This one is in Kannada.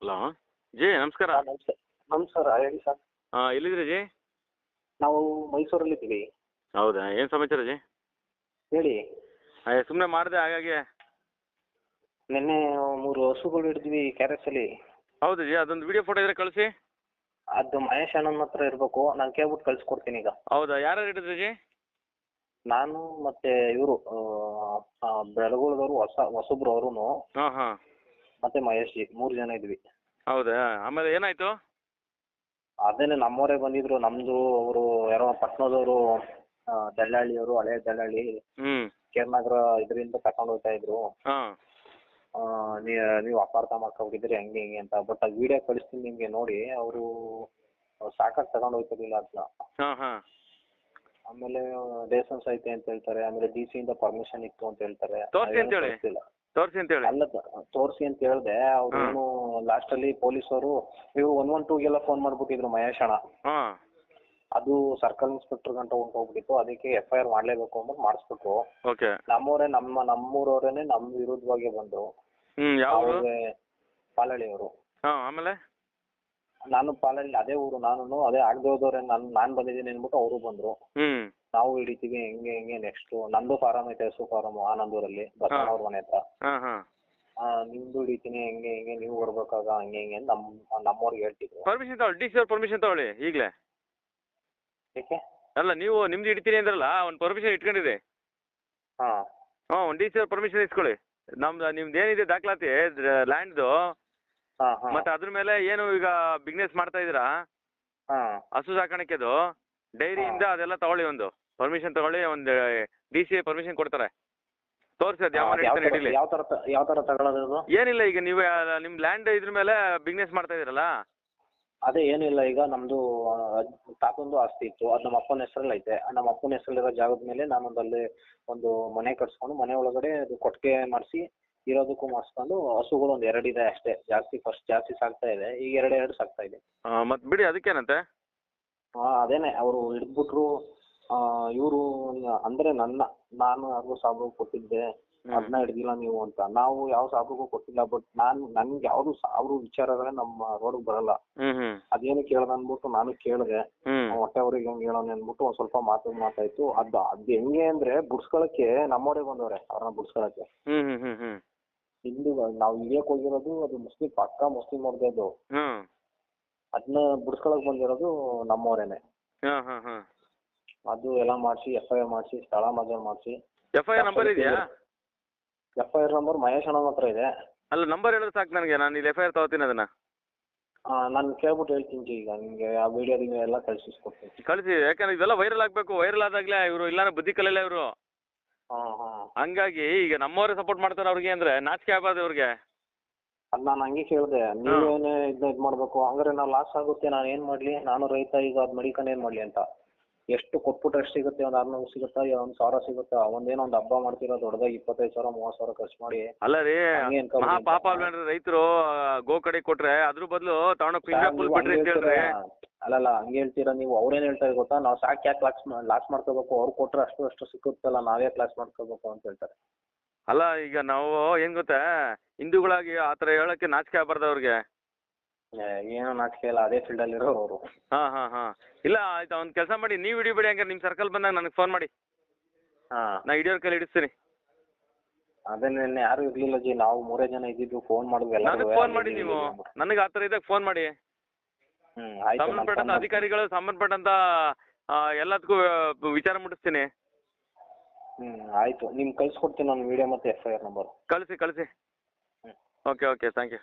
ಹಲೋ ಜಿ ನಮಸ್ಕಾರ. ನಮಸ್ಕಾರ. ನಮಸ್ಕಾರ, ಹೇಳಿ ಸರ್. ಎಲ್ಲಿದ್ದೀರಿ ಜಿ? ನಾವು ಮೈಸೂರಲ್ಲಿದ್ದೀವಿ. ಹೌದಾ, ಏನು ಸಮಾಚಾರ ಜಿ? ಹೇಳಿ. ಸುಮ್ಮನೆ ಮಾಡಿದೆ ಹಾಗಾಗಿ. ನಿನ್ನೆ 3 ಹಸುಗಳು ಹಿಡಿದ್ವಿ KRSಲ್ಲಿ. ಹೌದು ಜಿ, ಅದೊಂದು ವಿಡಿಯೋ ಫೋಟೋ ಇದ್ರೆ ಕಳಿಸಿ. ಅದು ಮಹೇಶ್ ಅಣ್ಣನ ಹತ್ರ ಇರಬೇಕು, ನಾನು ಕೇಳ್ಬಿಟ್ಟು ಕಳ್ಸಿಕೊಡ್ತೀನಿ ಈಗ. ಹೌದಾ, ಯಾರು ಹಿಡಿದ್ರಿ ಜಿ? ನಾನು ಮತ್ತೆ ಇವರು ಬೆಳಗುಳದವರು ಹೊಸಬ್ರು ಅವರು, ಹಾಂ ಹಾಂ, ಮತ್ತೆ ಮಹೇಶ್ ಜಿ, 3 ಜನ ಇದ್ವಿ. ಹೌದಾ, ಆಮೇಲೆ ಏನಾಯ್ತು? ಅದೇನೆ ನಮ್ಮವರೇ ಬಂದಿದ್ರು. ನಮ್ದು ಅವರು ಯಾರೋ ಪಟ್ಟಣದವರು, ದಳ್ಳಾಳಿಯವರು, ಹಳೆ ದಳ್ಳಾಳಿ, ಕೇರ್ನಗರ ಇದರಿಂದ ತಗೊಂಡು ಹೋಗ್ತಾ ಇದ್ರು. ಹಾಂ, ನೀವು ಅಪಾರ್ಥ ಮಾಡ್ಕೊಂಡಿದ್ರಿ ಹಂಗೆ ಹಿಂಗೆ ಅಂತ. ಬಟ್ ಅದು ವಿಡಿಯೋ ಕಳಿಸ್ತೀನಿ ನಿಮಗೆ, ನೋಡಿ. ಅವರು ಸಾಕಾಗಿ ತಗೊಂಡು ಹೋಗ್ತಿರ್ಲಿಲ್ಲ ಅದನ್ನ. ಹಾಂ ಹಾಂ. ಆಮೇಲೆ ಲೈಸೆನ್ಸ್ ಐತೆ ಅಂತ ಹೇಳ್ತಾರೆ, ಆಮೇಲೆ DC ಇಂದ ಪರ್ಮಿಷನ್ ಇತ್ತು ಅಂತ ಹೇಳ್ತಾರೆ. ತೋರಿಸಿ ಅಂತ ಹೇಳಿ. ಅಲ್ಲ, ತೋರಿಸಿ ಅಂತ ಹೇಳ್ದೆ. ಅವ್ರೇನು ಲಾಸ್ಟ್ ಅಲ್ಲಿ ಪೊಲೀಸವರು ಇವ್ರು 112ಗೆಲ್ಲ ಫೋನ್ ಮಾಡ್ಬಿಟ್ಟಿದ್ರು ಮಹೇಶ್ ಅಣ್ಣ. ಅದು ಸರ್ಕಲ್ ಇನ್ಸ್ಪೆಕ್ಟರ್ ಗಂಟ ಹೋಗ್ಬಿಟ್ಟಿತ್ತು. ಅದಕ್ಕೆ FIR ಮಾಡ್ಲೇಬೇಕು ಅಂದ್ಬಿಟ್ಟು ಮಾಡಿಸ್ಬಿಟ್ರು. ನಮ್ಮವರೇ ನಮ್ಮೂರವರೇನೆ ನಮ್ ವಿರುದ್ಧವಾಗಿ ಬಂದ್ರು. ಪಾಲಳಿಯವರು. ಆಮೇಲೆ ನಾನು ಪಾಲಳ್ಳಿ, ಅದೇ ಊರು. ಅದೇ ಆಗದೆ ಹೋದವ್ರೆ, ನಾನ್ ಬಂದಿದ್ದೀನಿ ಅಂದ್ಬಿಟ್ಟು ಅವರು ಬಂದ್ರು. ನಾವು ಹಿಡಿತೀವಿ ಹೆಂಗೆ ಹೆಂಗೆ. ನೆಕ್ಸ್ಟ್ ನಂದು ಫಾರಂ ಐತೆ, ಹಸು ಫಾರಂ ಆನಂದೂರಲ್ಲಿ, ಬಸವನವ್ರ ಮನೆ ಹತ್ರ. ನಿಮ್ದು ಹಿಡಿತೀನಿ ಹೆಂಗೆ ಹೆಂಗೆ, ನೀವು ಬರ್ಬೇಕಾಗ ಹಂಗೆ ಹೆಂಗೆ ನಮ್ಮವ್ರಿಗೆ ಹೇಳ್ತಿದ್ರು. ಪರ್ಮಿಷನ್ ತಗೊಳ್ಳಿ, DC ಅವ್ರ ಪರ್ಮಿಷನ್ ತಗೊಳ್ಳಿ ಈಗಲೇ. ಏಕೆ? ಅಲ್ಲ, ನೀವು ನಿಮ್ದು ಹಿಡಿತೀನಿ ಅಂದ್ರಲ್ಲ, ಒಂದು ಪರ್ಮಿಷನ್ ಇಟ್ಕೊಂಡಿದೆ. ಒಂದು DC ಅವ್ರ ಪರ್ಮಿಷನ್ ಇಸ್ಕೊಳ್ಳಿ. ನಿಮ್ದು ಏನಿದೆ ದಾಖಲಾತಿ ಲ್ಯಾಂಡ್ದು, ಮತ್ತೆ ಅದ್ರ ಮೇಲೆ ಏನು ಈಗ ಬಿಸ್ನೆಸ್ ಮಾಡ್ತಾ ಇದೀರಾ, ಹಸು ಸಾಕಾಣಿಕೆದು ಡೈರಿಯಿಂದ ಅದೆಲ್ಲ ತಗೊಳ್ಳಿ. ಒಂದು ಪರ್ಮಿಷನ್ ತಗೊಳ್ಳಿ. ಒಂದು DC ಪರ್ಮಿಷನ್ ಕೊಡ್ತಾರೆ. ತೋರಿಸಿ ಅದು ಯಾವ ಹಿಡೀಲಿ. ಯಾವ ತರ ತಗೊಳ್ಳೋದು? ಏನಿಲ್ಲ, ಈಗ ನೀವು ನಿಮ್ ಲ್ಯಾಂಡ್ ಇದ್ರ ಮೇಲೆ ಬಿಸ್ನೆಸ್ ಮಾಡ್ತಾ ಇದೀರಲ್ಲ. ಅದೇ ಏನಿಲ್ಲ, ಈಗ ನಮ್ದು ತಾತಂದು ಆಸ್ತಿ ಇತ್ತು. ಅದು ನಮ್ಮ ಅಪ್ಪನ ಹೆಸರಲ್ಲಿ ಐತೆ. ನಮ್ಮ ಅಪ್ಪನ ಹೆಸರಲ್ಲಿರೋ ಜಾಗದ ಮೇಲೆ ನಾನೊಂದಲ್ಲಿ ಒಂದು ಮನೆ ಕಟ್ಸ್ಕೊಂಡು, ಮನೆ ಒಳಗಡೆ ಅದು ಕೊಟ್ಟಿಗೆ ಮಾಡಿಸಿ ಇರೋದಕ್ಕೂ ಮಾಡಿಸ್ಕೊಂಡು, ಹಸುಗಳು ಒಂದು 2 ಇದೆ ಅಷ್ಟೇ. ಫಸ್ಟ್ ಜಾಸ್ತಿ ಸಾಕ್ತಾ ಇದೆ, ಈಗ 2 ಸಾಕ್ತಾ ಇದೆ. ಮತ್ತೆ ಬಿಡಿ, ಅದಕ್ಕೇನಂತೆ. ಅದೇನೆ ಅವರು ಹಿಡಿದ್ಬಿಟ್ರು. ಇವರು ಅಂದ್ರೆ ನಾನು ಯಾರಿಗೂ ಸಾಬ್ರು ಕೊಟ್ಟಿದ್ದೆ, ಅದನ್ನ ಹಿಡ್ದಿಲ್ಲ ನೀವು ಅಂತ. ನಾವು ಯಾವ ಸಾಬ್ರಿಗೂ ಕೊಟ್ಟಿಲ್ಲ. ಬಟ್ ನನ್ಗೆ ಯಾವ್ದು ಸಾಬ್ರು ವಿಚಾರಗಳೇ ನಮ್ಮ ರೋಡ್ಗೆ ಬರಲ್ಲ. ಅದೇನು ಕೇಳ್ದ ಅನ್ಬಿಟ್ಟು ನಾನು ಕೇಳಿದೆ. ಹೊಟ್ಟೆ ಅವ್ರಿಗೆ ಹೆಂಗ್ ಹೇಳೋಣ ಅನ್ಬಿಟ್ಟು ಒಂದ್ ಸ್ವಲ್ಪ ಮಾತಾಯ್ತು. ಅದ್ ಹೆಂಗೆ ಅಂದ್ರೆ ಬುಡ್ಸ್ಕೊಳಕ್ಕೆ ನಮ್ಮವರೇ ಬಂದವ್ರೆ, ಅವ್ರನ್ನ ಬುಡ್ಸ್ಕೊಳಕ್ಕೆ. ಹಿಂದೂ ನಾವು ಹಿಡಿಯಕ್ ಹೋಗಿರೋದು ಅದು ಮುಸ್ಲಿಂ, ಪಕ್ಕಾ ಮುಸ್ಲಿಂ ಅವ್ರದ್ದು. ಅದನ್ನ ಬುಡ್ಸ್ಕೊಳಕ್ ಬಂದಿರೋದು ನಮ್ಮವರೇನೆ. ಅದು ಎಲ್ಲ ಮಾಡಿಸಿ FIR ಮಾಡಿಸಿ, ಸ್ಥಳ ಮಾಜರ್ ಮಾಡಿಸಿ. FIR ನಂಬರ್ ಇದೆಯಾ? FIR ನಂಬರ್ ಮಹೇಶ್ ಅಣ್ಣನ ಹತ್ರ ಇದೆ. ಅಲ್ಲ, ನಂಬರ್ ಹೇಳಿದ್ರೆ ಸಾಕು ನನಗೆ. ನಾನು ಇಲ್ಲಿ FIR ತಗೋತೀನಿ ಅದನ್ನ. ನಾನು ಕೇಳ್ಬಿಟ್ಟು ಹೇಳ್ತೀನಿ ಈಗ ನಿಮಗೆ. ಆ ವಿಡಿಯೋದಿಂದ ಎಲ್ಲ ಕಳಿಸ್ಕೊಡ್ತೀನಿ. ಕಳಿಸಿ, ಯಾಕಂದ್ರೆ ಇದೆಲ್ಲ ವೈರಲ್ ಆಗಬೇಕು. ವೈರಲ್ ಆದಾಗಲೇ ಇವರು ಇಲ್ಲಾಂದ್ರೆ ಬುದ್ಧಿ ಕಲಿಯಲ್ಲ ಇವರು. ಹಂಗಾಗಿ ಈಗ ನಮ್ಮವರೇ ಸಪೋರ್ಟ್ ಮಾಡ್ತಾರೆ ಅವ್ರಿಗೆ ಅಂದ್ರೆ ನಾಚಿಕೆ ಆಗಬಾರ್ದು ಇವ್ರಿಗೆ. ಅದು ನಾನು ಹಂಗೆ ಕೇಳಿದೆ. ನೀವೇನೇ ಇದನ್ನ ಇದು ಮಾಡಬೇಕು, ಹಂಗಾರೆ ನಾವು ಲಾಸ್ ಆಗುತ್ತೆ. ನಾನು ಏನು ಮಾಡಲಿ, ನಾನು ರೈತ. ಈಗ ಅದು ಮಡಿಕೊಂಡು ಏನು ಮಾಡಲಿ ಅಂತ. ಎಷ್ಟು ಕೊಟ್ಬಿಟ್ರೆ ಎಷ್ಟು ಸಿಗುತ್ತೆ? ಒಂದು 600 ಸಿಗುತ್ತಾ, 1,000 ಸಿಗುತ್ತಾ? ಒಂದೇನೋ ಒಂದು ಹಬ್ಬ ಮಾಡ್ತಿರೋ ದೊಡ್ಡದಾಗಿ 25,000 30,000 ಖರ್ಚು ಮಾಡಿ. ಅಲ್ಲ ರೀ, ಮಹಾ ಪಾಪ ಅಲ್ವೇನ್ರಿ ರೈತರು ಗೋ ಕಡೆ ಕೊಟ್ರೆ ಅದ್ರ ಬದಲು ತಗೊಂಡು ಫುಲ್ ಬಿಡ್ರಿ ಅಂತ ಹೇಳ್ರಿ. ಅಲ್ಲಲ್ಲ, ಹಂಗೆ ಹೇಳ್ತೀರಾ ನೀವು. ಅವ್ರೇನು ಹೇಳ್ತಾರೆ ಗೊತ್ತಾ, ನಾವು ಸಾಕು ಯಾಕೆ ಲಾಸ್ ಮಾಡ್ಕೋಬೇಕು, ಅವ್ರು ಕೊಟ್ರೆ ಅಷ್ಟು ಸಿಕ್ಕುತ್ತಲ್ಲ, ನಾವೇ ಲಾಸ್ ಮಾಡ್ಕೋಬೇಕು ಅಂತ ಹೇಳ್ತಾರೆ. ಅಲ್ಲ, ಈಗ ನಾವು ಏನ್ ಗೊತ್ತಾ, ಹಿಂದೂಗಳಾಗಿ ಆ ಥರ ಹೇಳಕ್ಕೆ ನಾಚಿಕೆ ಆಗಬಾರ್ದು ಅವ್ರಿಗೆ. ಏನೋ ನಾಚಿಕೆ ಇಲ್ಲ, ಅದೇ ಫೀಲ್ಡಲ್ಲಿ ಇರೋರು ಅವರು. ಇಲ್ಲ ಆಯ್ತಾ, ಒಂದು ಕೆಲಸ ಮಾಡಿ, ನೀವು ಹಿಡಿಬೇಡಿ. ಹಂಗಾರೆ ನಿಮ್ಮ ಸರ್ಕಲ್ ಬಂದಾಗ ನನಗೆ ಫೋನ್ ಮಾಡಿ, ನಾ ಹಿಡಿಯೋರ್ ಕೈಲಿ ಹಿಡಿಸ್ತೀನಿ. ಅದೇ ನಿನ್ನೆ ಯಾರು ಇರ್ಲಿಲ್ಲ ಜಿ, ನಾವು 3 ಜನ ಇದ್ದಿದ್ದು. ಫೋನ್ ಮಾಡಿದ್ವಿ. ನನಗೆ ಫೋನ್ ಮಾಡಿ ನೀವು, ನನಗೆ ಆ ಥರ ಇದ್ದಾಗ ಫೋನ್ ಮಾಡಿ. ಸಂಬಂಧಪಟ್ಟಂತ ಅಧಿಕಾರಿಗಳು, ಸಂಬಂಧಪಟ್ಟಂತ ಎಲ್ಲದಕ್ಕೂ ವಿಚಾರ ಮುಟ್ಟಿಸ್ತೀನಿ. ಆಯ್ತು, ನಿಮ್ಗೆ ಕಳ್ಸಿಕೊಡ್ತೀನಿ ನಾನು ವಿಡಿಯೋ ಮತ್ತೆ FIR ನಂಬರ್. ಕಳಿಸಿ. Okay, thank you.